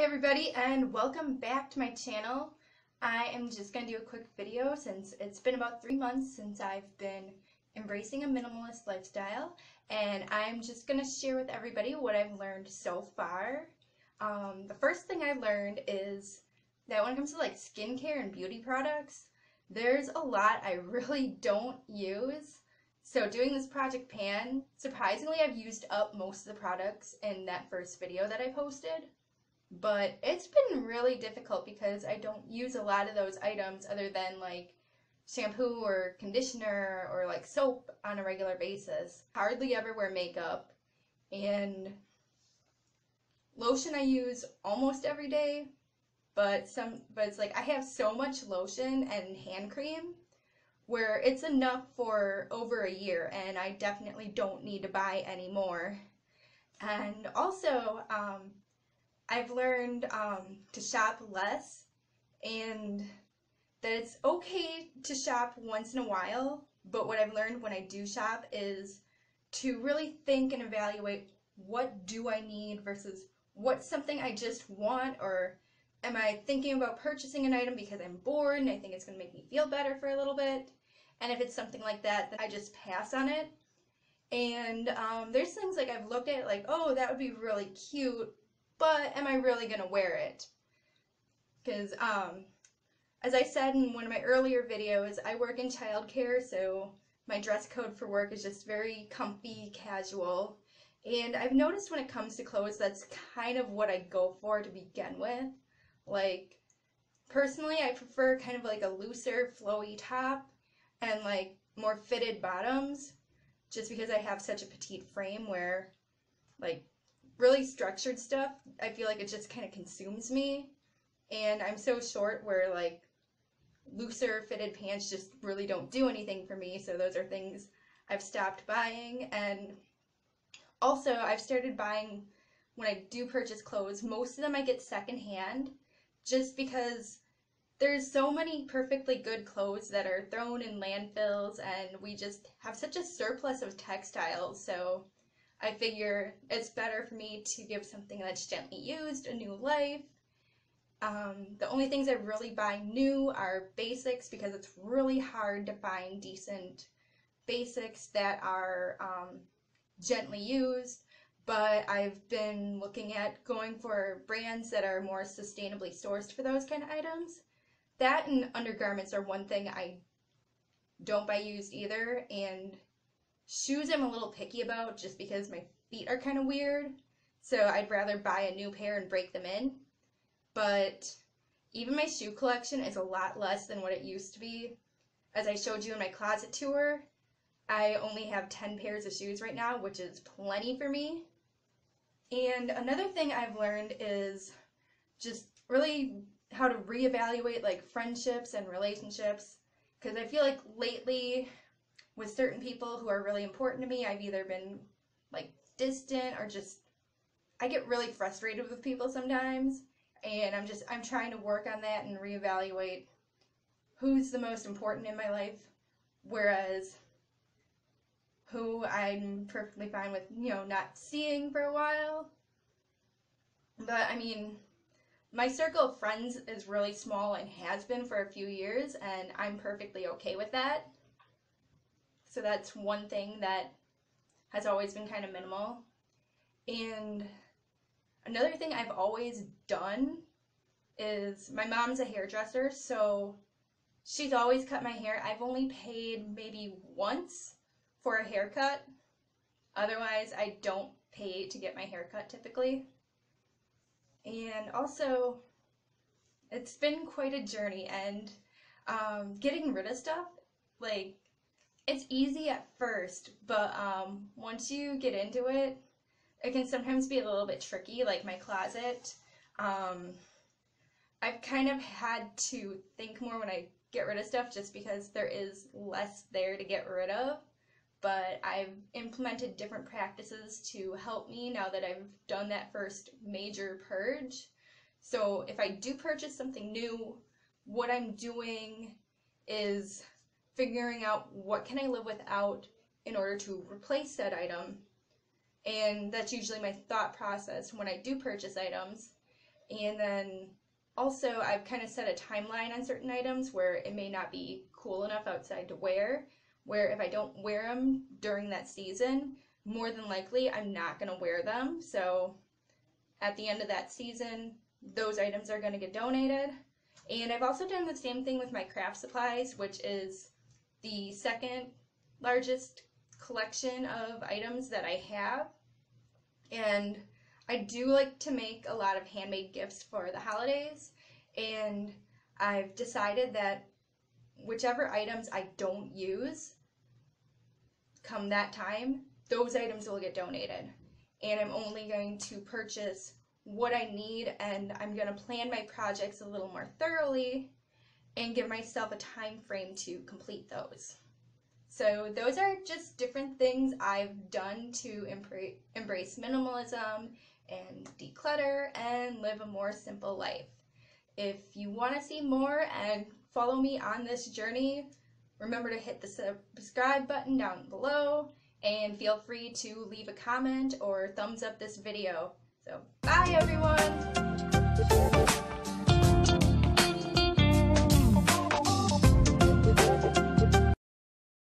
everybody, and welcome back to my channel. I am just going to do a quick video since it's been about 3 months since I've been embracing a minimalist lifestyle, and I'm just going to share with everybody what I've learned so far. The first thing I learned is that when it comes to like skincare and beauty products, there's a lot I really don't use. So doing this Project Pan, surprisingly I've used up most of the products in that first video that I posted. But it's been really difficult because I don't use a lot of those items other than like shampoo or conditioner or like soap on a regular basis. Hardly ever wear makeup, and lotion I use almost every day, but it's like I have so much lotion and hand cream where it's enough for over a year, and I definitely don't need to buy any more. And also, I've learned to shop less, and that it's okay to shop once in a while, but what I've learned when I do shop is to really think and evaluate what do I need versus what's something I just want, or am I thinking about purchasing an item because I'm bored and I think it's going to make me feel better for a little bit. And if it's something like that, then I just pass on it. And there's things like I've looked at like, oh, that would be really cute, but am I really going to wear it? Because, as I said in one of my earlier videos, I work in childcare, so my dress code for work is just very comfy, casual. And I've noticed when it comes to clothes, that's kind of what I go for to begin with. Like, personally, I prefer kind of like a looser, flowy top and like more fitted bottoms, just because I have such a petite frame where, like, really structured stuff, I feel like it just kind of consumes me, and I'm so short where like looser fitted pants just really don't do anything for me, so those are things I've stopped buying. And also I've started buying, when I do purchase clothes, most of them I get secondhand, just because there's so many perfectly good clothes that are thrown in landfills, and we just have such a surplus of textiles, so I figure it's better for me to give something that's gently used a new life. The only things I really buy new are basics, because it's really hard to find decent basics that are gently used. But I've been looking at going for brands that are more sustainably sourced for those kind of items. That and undergarments are one thing I don't buy used either, and shoes I'm a little picky about just because my feet are kind of weird, so I'd rather buy a new pair and break them in. But even my shoe collection is a lot less than what it used to be. As I showed you in my closet tour, I only have 10 pairs of shoes right now, which is plenty for me. And another thing I've learned is just really how to reevaluate like friendships and relationships, because I feel like lately with certain people who are really important to me, I've either been like distant or just, I get really frustrated with people sometimes, and I'm trying to work on that and reevaluate who's the most important in my life, whereas who I'm perfectly fine with, not seeing for a while. But I mean, my circle of friends is really small and has been for a few years, and I'm perfectly okay with that. So that's one thing that has always been kind of minimal. And another thing I've always done is, my mom's a hairdresser, so she's always cut my hair. I've only paid maybe once for a haircut. Otherwise, I don't pay to get my hair cut typically. And also, it's been quite a journey, and getting rid of stuff, like, it's easy at first, but once you get into it, it can sometimes be a little bit tricky. Like my closet, I've kind of had to think more when I get rid of stuff, just because there is less there to get rid of. But I've implemented different practices to help me now that I've done that first major purge. So if I do purchase something new, what I'm doing is figuring out what can I live without in order to replace that item. And that's usually my thought process when I do purchase items. And then also I've kind of set a timeline on certain items where it may not be cool enough outside to wear, where if I don't wear them during that season, more than likely I'm not going to wear them. So at the end of that season, those items are going to get donated. And I've also done the same thing with my craft supplies, which is the second largest collection of items that I have. And I do like to make a lot of handmade gifts for the holidays, and I've decided that whichever items I don't use come that time, those items will get donated. And I'm only going to purchase what I need, and I'm going to plan my projects a little more thoroughly and give myself a time frame to complete those. So those are just different things I've done to embrace minimalism and declutter and live a more simple life. If you want to see more and follow me on this journey, remember to hit the subscribe button down below, and feel free to leave a comment or thumbs up this video. So bye everyone!